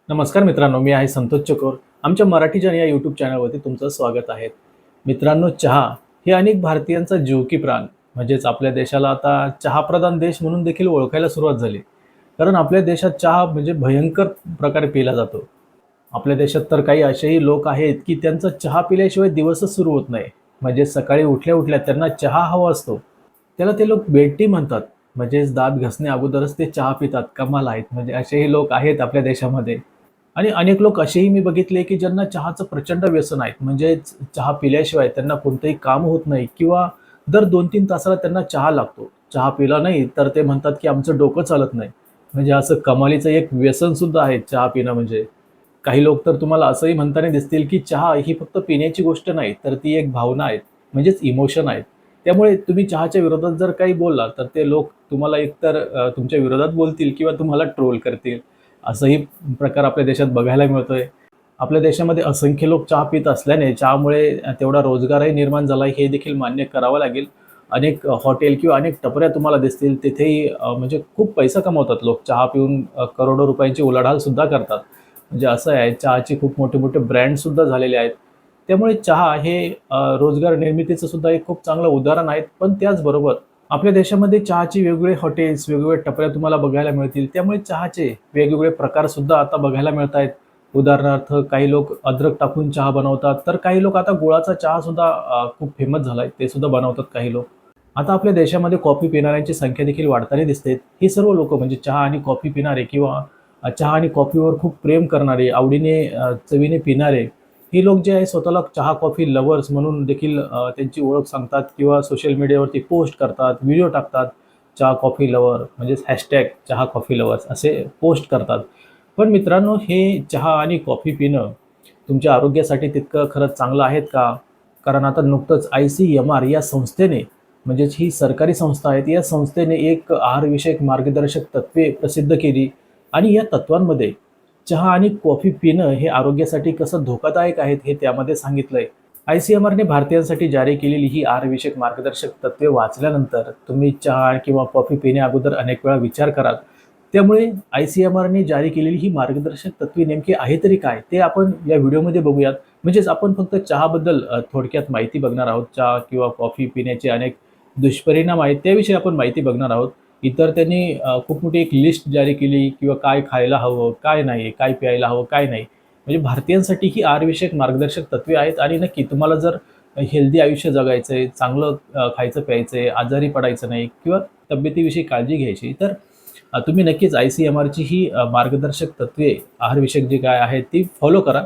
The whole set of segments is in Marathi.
नमस्कार मित्रांनो, मी आहे संतोष चकोर. आमच्या मराठी जन या यूट्यूब चॅनलवरती तुमचं स्वागत आहे. मित्रांनो, चहा हे अनेक भारतीयांचा जीव की प्राण. म्हणजेच आपल्या देशाला आता चहाप्रधान देश म्हणून देखील ओळखायला सुरुवात झाली. कारण आपल्या देशात चहा म्हणजे भयंकर प्रकारे पिला जातो. आपल्या देशात तर काही असेही लोक आहेत, की त्यांचा चहा पिल्याशिवाय दिवसच सुरू होत नाही. म्हणजे सकाळी उठल्या-उठल्या त्यांना चहा हवा असतो. त्याला ते लोक बेड टी म्हणतात. म्हणजेच दात घासण्या अगोदरच ते चहा पितात. कमाल आहेत. म्हणजे असेही लोक आहेत आपल्या देशामध्ये. आणि अनेक लोक असेही मी बघितले, की ज्यांना चहाचं प्रचंड व्यसन आहे. म्हणजेच चहा पिल्याशिवाय त्यांना कोणतंही काम होत नाही किंवा दर 2-3 तासाला त्यांना चहा लागतो. चहा पिला नाही तर ते म्हणतात, की आमचं डोकं चालत नाही. म्हणजे असं कमालीचं एक व्यसन सुद्धा आहे चहा पिणं म्हणजे. काही लोक तर तुम्हाला असंही म्हणताना दिसतील, की चहा ही फक्त पिण्याची गोष्ट नाही, तर ती एक भावना आहे. म्हणजेच इमोशन आहे. त्यामुळे तुम्ही चहाच्या विरोधात जर काही बोललात, तर ते लोक तुम्हाला एकतर तुमच्या विरोधात बोलतील किंवा तुम्हाला ट्रोल करतील. असंही प्रकार आपल्या देशात बघायला मिळतोय. आपल्या देशामध्ये असंख्य लोक चहा पीत असल्याने चहामुळे तेवढा रोजगारही निर्माण झाला हे देखील मान्य करावं लागेल. अनेक हॉटेल किंवा अनेक टपऱ्या तुम्हाला दिसतील तिथेही म्हणजे खूप पैसा कमवतात लोक. चहा पिऊन करोडो रुपयांची उलाढाल सुद्धा करतात. म्हणजे असं आहे, चहाचे खूप मोठे-मोठे ब्रँडसुद्धा झालेले आहेत. त्यामुळे चहा हे रोजगार निर्मितीचं सुद्धा एक खूप चांगलं उदाहरण आहे. पण त्याचबरोबर आपल्या देशामध्ये चहाची वेगवेगळे हॉटेल्स, वेगवेगळ्या टपऱ्या तुम्हाला बघायला मिळतील. त्यामुळे चहाचे वेगवेगळे प्रकारसुद्धा आता बघायला मिळत आहेत. उदाहरणार्थ काही लोक अद्रक टाकून चहा बनवतात, तर काही लोक आता गुळाचा चहासुद्धा खूप फेमस झालाय. ते सुद्धा बनवतात काही लोक. आता आपल्या देशामध्ये कॉफी पिणाऱ्यांची संख्या देखील वाढताना दिसते. ही सर्व लोकं म्हणजे चहा आणि कॉफी पिणारे किंवा चहा आणि कॉफीवर खूप प्रेम करणारे, आवडीने चवीने पिणारे, ही लोक जे आहे स्वतःला चहा कॉफी लव्हर्स म्हणून देखील त्यांची ओळख सांगतात किंवा सोशल मीडियावरती पोस्ट करतात, व्हिडिओ टाकतात. चहा कॉफी लव्हर म्हणजेच हॅशटॅग चहा कॉफी लव्हर्स असे पोस्ट करतात. पण मित्रांनो, हे चहा आणि कॉफी पिणं तुमच्या आरोग्यासाठी तितकं खरंच चांगलं आहेत का? कारण आता नुकतंच ICMR या संस्थेने म्हणजेच ही सरकारी संस्था आहे. या संस्थेने एक आहारविषयक मार्गदर्शक तत्त्वे प्रसिद्ध केली आणि या तत्त्वांमध्ये चहा आणि कॉफी पिणं हे आरोग्यासाठी कसं धोकादायक आहेत हे त्यामध्ये सांगितलंय. ICMRने भारतीयांसाठी जारी केलेली ही आहारविषयक मार्गदर्शक तत्त्वे वाचल्यानंतर तुम्ही चहा किंवा कॉफी पिण्याअगोदर अनेक वेळा विचार कराल. त्यामुळे ICMRने जारी केलेली ही मार्गदर्शक तत्त्वे नेमकी आहे तरी काय? ते आपण या व्हिडिओमध्ये बघूयात. म्हणजेच आपण फक्त चहाबद्दल थोडक्यात माहिती बघणार आहोत. चहा किंवा कॉफी पिण्याचे अनेक दुष्परिणाम आहेत त्याविषयी आपण माहिती बघणार आहोत. इतर त्यांनी खूप मोठी एक लिस्ट जारी केली किंवा काय खायला हवं, काय नाही, काय प्यायला हवं, काय नाही. म्हणजे भारतीयांसाठी ही आहारविषयक मार्गदर्शक तत्त्वे आहेत आणि नक्की तुम्हाला जर हेल्दी आयुष्य जगायचं आहे, चांगलं खायचं प्यायचं आहे, आजारी पडायचं नाही किंवा तब्येतीविषयी काळजी घ्यायची, तर तुम्ही नक्कीच ICMRची ही मार्गदर्शक तत्त्वे आहारविषयक जी काय आहेत ती फॉलो करा.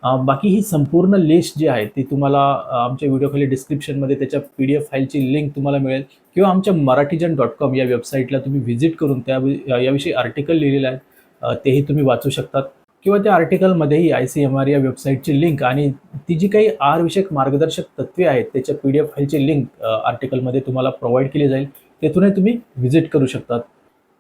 बाकी ही संपूर्ण लिस्ट जी आहे ती तुम्हाला आमच्या व्हिडिओखाली डिस्क्रिप्शनमध्ये त्याच्या PDF फाईलची लिंक तुम्हाला मिळेल किंवा आमच्या marathijn.com या वेबसाईटला तुम्ही व्हिजिट करून याविषयी आर्टिकल लिहिलेलं आहे. तेही तुम्ही वाचू शकतात किंवा त्या आर्टिकलमध्येही ICMR या वेबसाईटची लिंक आणि ती जी काही आहारविषयक मार्गदर्शक तत्त्वे आहेत त्याच्या PDF फाईलची लिंक आर्टिकलमध्ये तुम्हाला प्रोव्हाईड केली जाईल. तेथूनही तुम्ही व्हिजिट करू शकतात.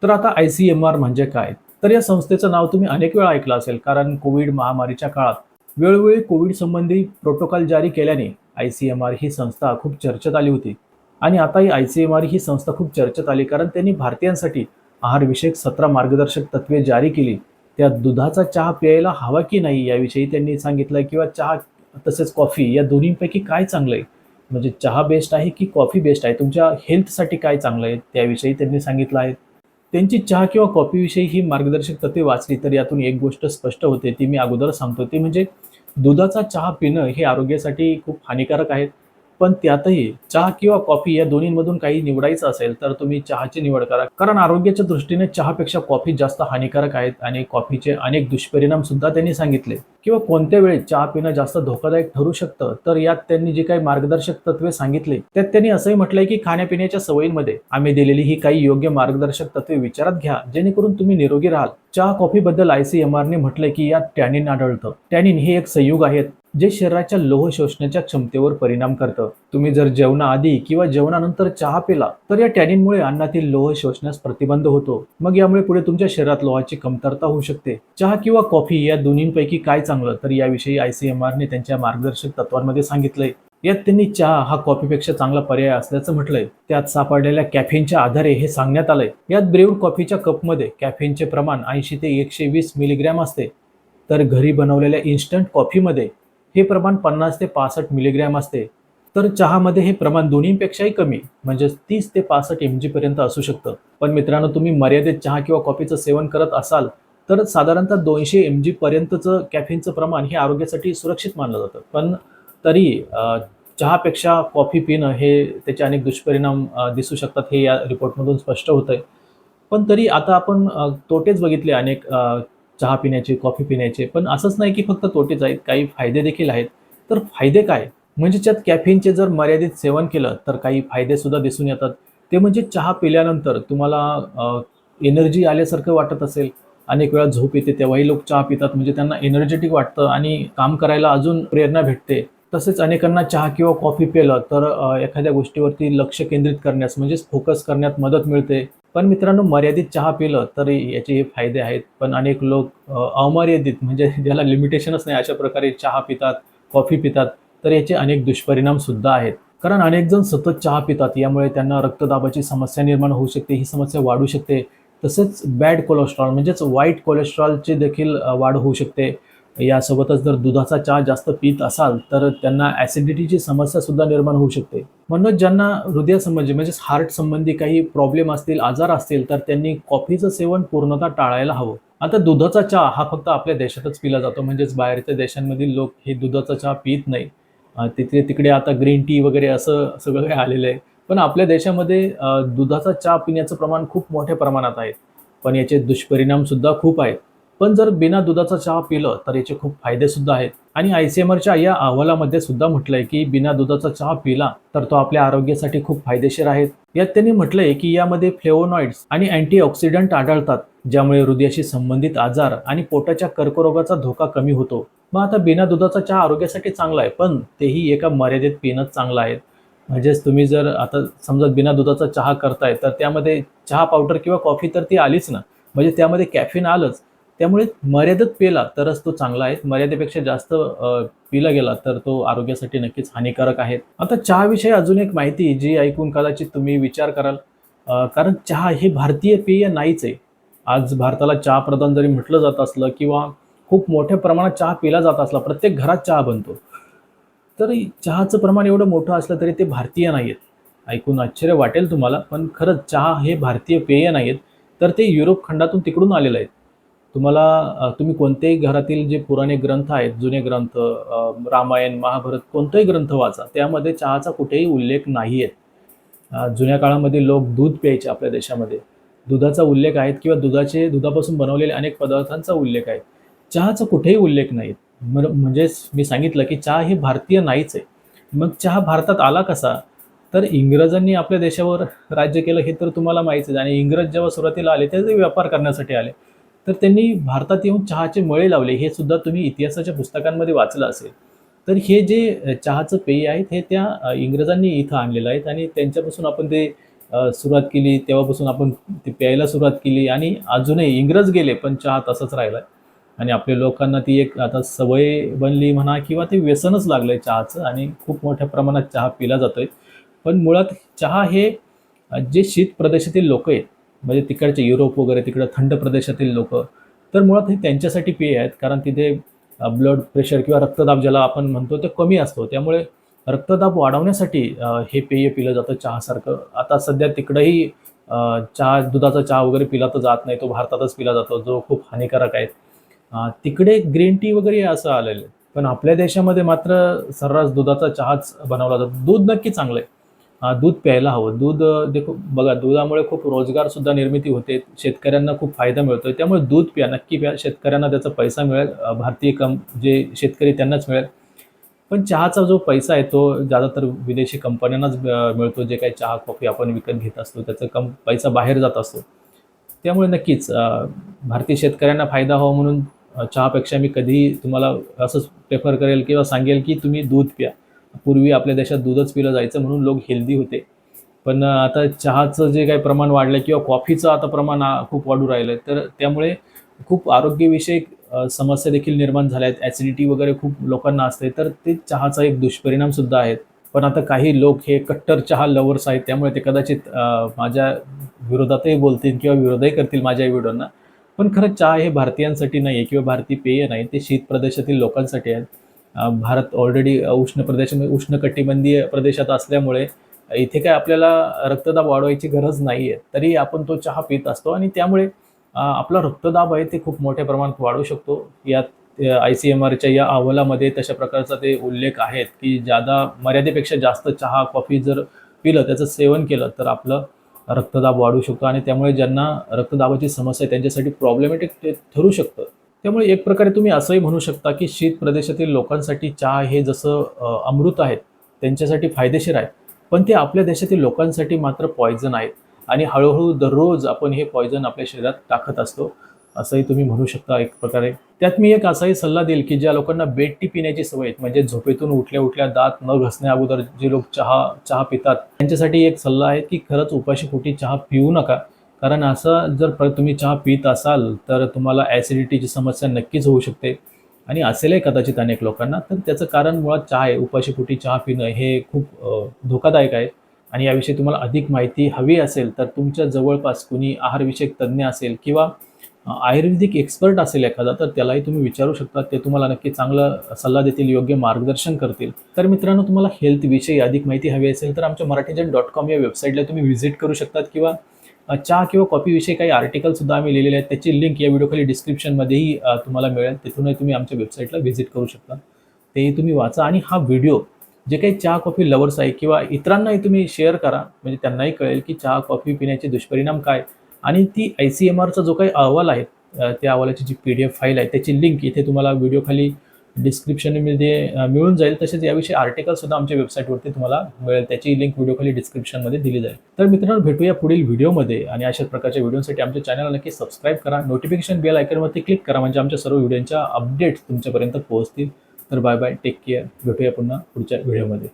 तर आता ICMR म्हणजे काय? तर या संस्थेचं नाव तुम्ही अनेक वेळा ऐकलं असेल कारण कोविड महामारीच्या काळात वेळोवेळी कोविड संबंधी प्रोटोकॉल जारी केल्याने ICMR ही संस्था खूप चर्चेत आली होती. आणि आता ही ICMR ही संस्था खूप चर्चेत आली कारण त्यांनी भारतीयांसाठी आहारविषयक 17 मार्गदर्शक तत्त्वे जारी केली. त्यात दुधाचा चहा प्यायला हवा की नाही याविषयी त्यांनी सांगितलं किंवा चहा तसेच कॉफी या दोन्हींपैकी काय चांगलं आहे? म्हणजे चहा बेस्ट आहे की कॉफी बेस्ट आहे? तुमच्या हेल्थसाठी काय चांगलं आहे? त्याविषयी त्यांनी सांगितलं आहे. त्यांची चहा किंवा कॉफीविषयी ही मार्गदर्शक तत्त्वे वाचली तर यातून एक गोष्ट स्पष्ट होते, ती मी अगोदरच सांगतो. ती म्हणजे दुधाचा चहा पिणं हे आरोग्यासाठी खूप हानिकारक आहे. पण त्यातही चहा किंवा कॉफी या दोन्हींमधून काही निवडायचं असेल, तर तुम्ही चहाची निवड करा. कारण आरोग्याच्या दृष्टीने चहापेक्षा कॉफी जास्त हानिकारक आहेत आणि कॉफीचे अनेक दुष्परिणाम सुद्धा त्यांनी सांगितले. किंवा कोणत्या वेळी चहा पिणं जास्त धोकादायक ठरू शकतं, तर यात त्यांनी जी काही मार्गदर्शक तत्त्वे सांगितली, त्यात त्यांनी असंही म्हटलंय की खाण्यापिण्याच्या सवयींमध्ये आम्ही दिलेली ही काही योग्य मार्गदर्शक तत्त्वे विचारात घ्या, जेणेकरून तुम्ही निरोगी राहाल. चहा कॉफीबद्दल ICMRने म्हटलंय की यात टॅनिन आढळतं. टॅनिन हे एक संयुग आहेत जे शरीराच्या लोह शोषण्याच्या क्षमतेवर परिणाम करतं. तुम्ही जर जेवणाआधी किंवा जेवणानंतर चहा पिला तर या टॅनिनमुळे अन्नातील लोह शोषण्यास प्रतिबंध होतो. मग यामुळे पुढे तुमच्या शरीरात लोहाची कमतरता होऊ शकते. चहा किंवा कॉफी या दोन्हींपैकी काय चांगलं, तर याविषयी ICMRने त्यांच्या मार्गदर्शक तत्वांमध्ये सांगितलंय. यात त्यांनी चहा हा कॉफीपेक्षा चांगला पर्याय असल्याचं म्हटलंय. त्यात सापडलेल्या कॅफेनच्या आधारे हे सांगण्यात आलंय. यात ब्रेव्ड कॉफीच्या कपमध्ये कॅफेनचे प्रमाण 80 ते 120 मिलीग्रॅम असते. तर घरी बनवलेल्या इन्स्टंट कॉफीमध्ये हे प्रमाण 50 ते 65 मिलीग्रॅम असते. तर चहामध्ये हे प्रमाण दोन्हीपेक्षाही कमी म्हणजे 30 ते 65 mg पर्यंत असू शकतं. पण मित्रांनो, तुम्ही मर्यादित चहा किंवा कॉफीचं सेवन करत असाल तर साधारणतः 200 mg पर्यंतचं कॅफीनचं प्रमाण हे आरोग्यासाठी सुरक्षित मानलं जातं. पण तरी चहापेक्षा कॉफी पिणं हे त्याचे अनेक दुष्परिणाम दिसू शकतात, हे या रिपोर्टमधून स्पष्ट होतंय. पण तरी आता आपण तोटेच बघितले अनेक चहा पिण्याचे, कॉफी पिण्याचे. पण असंच नाही की फक्त तोटेच आहेत, काही फायदे देखील आहेत. तर फायदे काय? म्हणजे त्यात कॅफीनचे जर मर्यादित सेवन केलं तर काही फायदेसुद्धा दिसून येतात. ते म्हणजे चहा पिल्यानंतर तुम्हाला एनर्जी आल्यासारखं वाटत असेल. अनेक वेळा झोप येते तेव्हाही लोक चहा पितात म्हणजे त्यांना एनर्जेटिक वाटतं आणि काम करायला अजून प्रेरणा भेटते. तसेच अनेकांना चहा किंवा कॉफी पिलं तर एखाद्या गोष्टीवरती लक्ष केंद्रित करण्यास म्हणजेच फोकस करण्यात मदत मिळते. पण मित्रांनो, मर्यादित चहा पिलं तर याचे हे फायदे आहेत. पण अनेक लोक अमर्यादित म्हणजे ज्याला लिमिटेशनच नाही अशा प्रकारे चहा पितात, कॉफी पितात. तर याचे अनेक दुष्परिणाम सुद्धा आहेत. कारण अनेक जण सतत चहा पितात. यामुळे त्यांना रक्तदाबाची समस्या निर्माण होऊ शकते. ही समस्या वाढू शकते. तसेच बॅड कोलेस्ट्रॉल म्हणजेच वाईट कोलेस्ट्रॉलची देखील वाढ होऊ शकते. यासोबतच जर दुधाचा चहा जास्त पीत असाल तर त्यांना ॲसिडिटीची समस्यासुद्धा निर्माण होऊ शकते. म्हणूनच ज्यांना हृदयासंबंधी म्हणजेच हार्ट संबंधी काही प्रॉब्लेम असतील, आजार असतील तर त्यांनी कॉफीचं सेवन पूर्णतः टाळायला हवं. आता दुधाचा चहा हा फक्त आपल्या देशातच पिला जातो म्हणजेच बाहेरच्या देशांमधील लोक हे दुधाचा चहा पीत नाही. तिथे तिकडे आता ग्रीन टी वगैरे असं सगळं काही आलेलं आहे. पण आपल्या देशामध्ये दुधाचा चहा पिण्याचं प्रमाण खूप मोठ्या प्रमाणात आहे. पण याचे दुष्परिणामसुद्धा खूप आहेत. पण जर बिना दुधाचा चहा पिलं तर याचे खूप फायदेसुद्धा आहेत. आणि ICMRच्या या अहवालामध्ये सुद्धा म्हटलंय की बिना दुधाचा चहा पिला तर तो आपल्या आरोग्यासाठी खूप फायदेशीर आहे. यात त्यांनी म्हटलंय की यामध्ये फ्लेव्होनॉइड्स आणि अँटीऑक्सिडंट आढळतात, ज्यामुळे हृदयाशी संबंधित आजार आणि पोटाच्या कर्करोगाचा धोका कमी होतो. मग आता बिना दुधाचा चहा आरोग्यासाठी चांगला आहे, पण तेही एका मर्यादेत पिणंच चांगलं आहे. म्हणजेच तुम्ही जर आता समजा बिना दुधाचा चहा करताय तर त्यामध्ये चहा पावडर किंवा कॉफी तर ती आलीच ना, म्हणजे त्यामध्ये कॅफीन आलंच. त्यामुळे मर्यादेत पिला तरच तो चांगला आहे. मर्यादेपेक्षा जास्त पिला गेला तर तो आरोग्यासाठी नक्कीच हानिकारक आहे. आता चहाविषयी अजून एक माहिती जी ऐकून कदाचित तुम्ही विचार कराल, कारण चहा हे भारतीय पेय नाहीच आहे. आज भारताला चहाप्रधान जरी म्हटलं जात असलं किंवा खूप मोठ्या प्रमाणात चहा पिला जात असला, प्रत्येक घरात चहा बनतो. तरी चहाचं प्रमाण एवढं मोठं असलं तरी ते भारतीय नाही आहेत. ऐकून आश्चर्य वाटेल तुम्हाला, पण खरंच चहा हे भारतीय पेय नाही आहेत, तर ते युरोप खंडातून तिकडून आलेलं आहेत. तुम्हाला तुम्ही कोणत्याही घरातील जे पुराणे ग्रंथ आहेत, जुने ग्रंथ, रामायण, महाभारत कोणताही ग्रंथ वाचा, त्यामध्ये चहाचा कुठेही उल्लेख नाही आहे. जुन्या काळामध्ये लोक दूध प्यायचे आपल्या देशामध्ये. दुधाचा उल्लेख आहेत किंवा दुधापासून बनवलेले अनेक पदार्थांचा उल्लेख आहे. चहाचा कुठेही उल्लेख नाही. म्हणजेच मी सांगितलं की चहा हे भारतीय नाहीच आहे. मग चहा भारतात आला कसा? तर इंग्रजांनी आपल्या देशावर राज्य केलं हे तर तुम्हाला माहीतच आहे. आणि इंग्रज जेव्हा सुरुवातीला आले ते व्यापार करण्यासाठी आले. तर त्यांनी भारतात येऊन चहाचे मळे लावले, हे सुद्धा तुम्ही इतिहासाच्या पुस्तकांमध्ये वाचलं असेल. तर हे जे चहाचं पेय आहेत हे त्या इंग्रजांनी इथं आणलेलं आहेत आणि त्यांच्यापासून आपण ते सुरुवात केली. तेव्हापासून आपण ते प्यायला सुरुवात केली आणि अजूनही इंग्रज गेले पण चहा तसाच राहिला आहे. आणि आपल्या लोकांना ती एक आता सवय बनली म्हणा किंवा ते व्यसनच लागलंय चहाचं आणि खूप मोठ्या प्रमाणात चहा पिला जातोय. पण मुळात चहा हे जे शीत प्रदेशातील लोकं आहेत, म्हणजे तिकडचे युरोप वगैरे तिकडं थंड प्रदेशातील लोकं, तर मुळात हे त्यांच्यासाठी पेय आहेत. कारण तिथे ब्लड प्रेशर किंवा रक्तदाब ज्याला आपण म्हणतो ते कमी असतो. त्यामुळे रक्तदाब वाढवण्यासाठी हे पेय पिलं जातं चहासारखं. आता सध्या तिकडंही चहा दुधाचा चहा वगैरे पिला तर जात नाही. तो भारतातच पिला जातो, जो खूप हानिकारक आहे. तिकडे ग्रीन टी वगैरे असं आलेलं आहे. पण आपल्या देशामध्ये मात्र सर्रास दुधाचा चहाच बनवला जातो. दूध नक्की चांगलं आहे. दूध प्यायला हवं. दूध देखो बघा, दुधामुळे खूप रोजगारसुद्धा निर्मिती होते. शेतकऱ्यांना खूप फायदा मिळतोय. त्यामुळे दूध प्या, नक्की प्या. शेतकऱ्यांना त्याचा पैसा मिळेल. भारतीय जे शेतकरी त्यांनाच मिळेल. पण चहाचा जो पैसा आहे तो ज्यादातर विदेशी कंपन्यांनाच मिळतो. जे काही चहा, कॉफी आपण विकत घेत असतो त्याचा पैसा बाहेर जात असतो. त्यामुळे नक्कीच भारतीय शेतकऱ्यांना फायदा व्हावा म्हणून चहापेक्षा मी कधीही तुम्हाला असंच प्रेफर करेल किंवा सांगेल की तुम्ही दूध प्या. पूर्वी आपल्या देशात दूधच पिलं जायचं म्हणून लोक हेल्दी होते. पण आता चहाचं जे काही प्रमाण वाढलं किंवा कॉफीचं आता प्रमाण खूप वाढू राहिलं आहे, तर त्यामुळे खूप आरोग्यविषयक समस्या देखील निर्माण झाल्या आहेत. ॲसिडिटी वगैरे खूप लोकांना असते, तर ते चहाचा एक दुष्परिणामसुद्धा आहेत. पण आता काही लोक हे कट्टर चहा लव्हर्स आहेत, त्यामुळे ते कदाचित माझ्या विरोधातही बोलतील किंवा विरोधही करतील माझ्या व्हिडिओंना. पण खरं चहा हे भारतीयांसाठी नाही आहे किंवा भारतीय पेय नाही, ते शीत प्रदेशातील लोकांसाठी आहेत. भारत ऑलरेडी उष्णकटिबंधीय प्रदेशात असल्यामुळे इथे काय आपल्याला रक्तदाब वाढवायची गरज नाही आहे. तरी आपण तो चहा पीत असतो आणि त्यामुळे आपला रक्तदाब आहे ते खूप मोठ्या प्रमाणात वाढू शकतो. यात ICMRच्या या अहवालामध्ये तशा प्रकारचा ते उल्लेख आहेत, की मर्यादेपेक्षा जास्त चहा, कॉफी जर पिलं, त्याचं सेवन केलं, तर आपलं रक्तदाब वाढू शकतो आणि त्यामुळे ज्यांना रक्तदाबाची समस्या आहे त्यांच्यासाठी प्रॉब्लेमॅटिक ते ठरू शकतं. त्यामुळे एक प्रकारे तुम्ही असंही म्हणू शकता, की शीत प्रदेशातील लोकांसाठी चहा हे जसं अमृत आहे, त्यांच्यासाठी फायदेशीर आहे. पण ते आपल्या देशातील लोकांसाठी मात्र पॉइझन आहेत आणि हळू दररोज आपण हे पॉइझन आपल्या शरीरात टाकत असतो, असंही तुम्ही म्हणू शकता एक प्रकारे. त्यात मी एक असाही सल्ला देईल, की ज्या लोकांना बेड टी पिण्याची सवय आहे, म्हणजे झोपेतून उठल्या-उठल्या दात न घासण्या अगोदर जे लोक चहा पितात, त्यांच्यासाठी एक सल्ला आहे, की खरंच उपाशीपोटी चहा पिऊ नका. कारण असं जर तुम्ही चहा पित असाल, तर तुम्हाला ॲसिडिटीची समस्या नक्कीच होऊ शकते आणि असेलही कदाचित अनेक लोकांना. तर त्याचं कारण मुळात चहा आहे. उपाशीपोटी चहा पिणं हे खूप धोकादायक आहे आणि याविषयी तुम्हाला अधिक माहिती हवी असेल, तर तुमच्या जवळपास कुणी आहारविषयक तज्ज्ञ असेल किंवा आयुर्वेदिक एक्सपर्ट असेल एखादा, तर त्यालाही तुम्ही विचारू शकता. ते तुम्हाला नक्की चांगला सल्ला देतील, योग्य मार्गदर्शन करतील. तर मित्रांनो, तुम्हाला हेल्थविषयी अधिक माहिती हवी असेल, तर आमच्या marathijn.com या वेबसाईटला तुम्ही व्हिजिट करू शकतात किंवा चहा किंवा कॉफीविषयी काही आर्टिकलसुद्धा आम्ही लिहिलेले आहेत. त्याची लिंक या व्हिडिओखाली डिस्क्रिप्शनमध्येही तुम्हाला मिळेल. तिथूनही तुम्ही आमच्या वेबसाईटला व्हिजिट करू शकता. तेही तुम्ही वाचा आणि हा व्हिडिओ जे काही चहा कॉफी लवर्स आहे किंवा इतरांनाही तुम्ही शेअर करा, म्हणजे त्यांनाही कळेल की चहा कॉफी पिण्याचे दुष्परिणाम काय आणि ती ICMRचा जो काही अहवाल आहे, त्या अहवालाची जी PDF फाईल आहे त्याची लिंक इथे तुम्हाला व्हिडिओखाली डिस्क्रिप्शनमध्ये मिळून जाईल. तसेच याविषयी आर्टिकलसुद्धा आमच्या वेबसाईटवरती तुम्हाला मिळेल. त्याची लिंक व्हिडिओखाली डिस्क्रिप्शनमध्ये दिली जाईल. तर मित्रांनो, भेटूया पुढील व्हिडिओमध्ये आणि अशाच प्रकारच्या व्हिडिओसाठी आमच्या चॅनलला नक्की सबस्क्राईब करा. नोटिफिकेशन बेल आयकॉनवरती क्लिक करा, म्हणजे आमच्या सर्व व्हिडिओच्या अपडेट्स तुमच्यापर्यंत पोहोचतील. तर बाय बाय, टेक केअर. भेटूया पुन्हा पुढच्या व्हिडिओमध्ये.